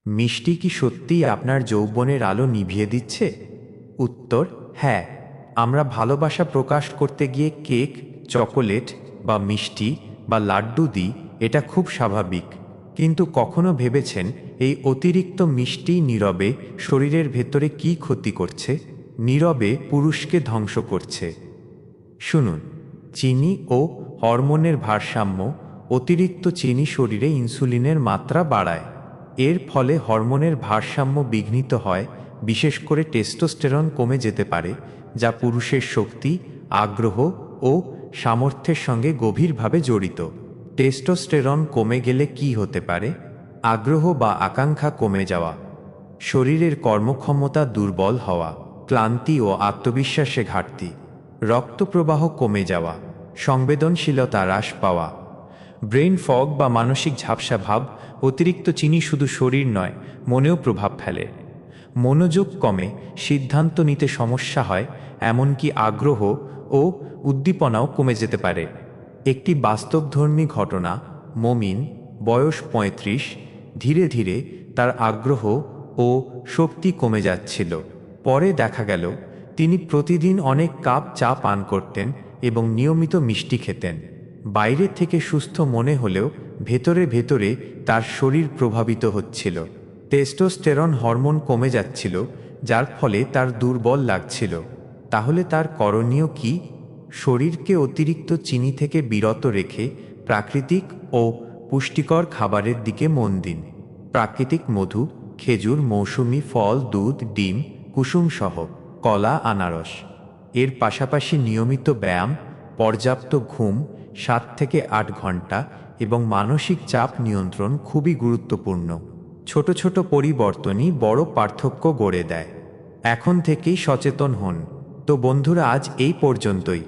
মিষ্টি কি সত্যিই আপনার যৌবনের আলো নিভিয়ে দিচ্ছে? উত্তর হ্যাঁ। আমরা ভালোবাসা প্রকাশ করতে গিয়ে কেক, চকোলেট বা মিষ্টি বা লাড্ডু দিই, এটা খুব স্বাভাবিক। কিন্তু কখনো ভেবেছেন এই অতিরিক্ত মিষ্টি নীরবে শরীরের ভেতরে কি ক্ষতি করছে? নীরবে পুরুষকে ধ্বংস করছে। শুনুন, চিনি ও হরমোনের ভারসাম্য। অতিরিক্ত চিনি শরীরে ইনসুলিনের মাত্রা বাড়ায়। এর ফলে হরমোনের ভারসাম্য বিঘ্নিত হয়, বিশেষ করে টেস্টোস্টেরন কমে যেতে পারে, যা পুরুষের শক্তি, আগ্রহ ও সামর্থ্যের সঙ্গে গভীরভাবে জড়িত। টেস্টোস্টেরন কমে গেলে কি হতে পারে? আগ্রহ বা আকাঙ্ক্ষা কমে যাওয়া, শরীরের কর্মক্ষমতা দুর্বল হওয়া, ক্লান্তি ও আত্মবিশ্বাসে ঘাটতি, রক্তপ্রবাহ কমে যাওয়া, সংবেদনশীলতা হ্রাস পাওয়া, ব্রেন ফগ বা মানসিক ঝাপসা ভাব। অতিরিক্ত চিনি শুধু শরীর নয়, মনেও প্রভাব ফেলে। মনোযোগ কমে, সিদ্ধান্ত নিতে সমস্যা হয়, এমনকি আগ্রহ ও উদ্দীপনাও কমে যেতে পারে। একটি বাস্তবধর্মী ঘটনা: মমিন, বয়স ৩৫, ধীরে ধীরে তার আগ্রহ ও শক্তি কমে যাচ্ছিল। পরে দেখা গেল তিনি প্রতিদিন অনেক কাপ চা পান করতেন এবং নিয়মিত মিষ্টি খেতেন। বাইরে থেকে সুস্থ মনে হলেও ভেতরে ভেতরে তার শরীর প্রভাবিত হচ্ছিল। টেস্টোস্টেরন হরমোন কমে যাচ্ছিল, যার ফলে তার দুর্বল লাগছিল। তাহলে তার করণীয় কি? শরীরকে অতিরিক্ত চিনি থেকে বিরত রেখে প্রাকৃতিক ও পুষ্টিকর খাবারের দিকে মন দিন। প্রাকৃতিক মধু, খেজুর, মৌসুমী ফল, দুধ, ডিম, কুসুমসহ, কলা, আনারস। এর পাশাপাশি নিয়মিত ব্যায়াম, পর্যাপ্ত ঘুম ৭ থেকে ৮ ঘন্টা এবং মানসিক চাপ নিয়ন্ত্রণ খুবই গুরুত্বপূর্ণ। ছোট ছোট পরিবর্তনই বড় পার্থক্য গড়ে দেয়। এখন থেকেই সচেতন হন। তো বন্ধুরা, আজ এই পর্যন্তই।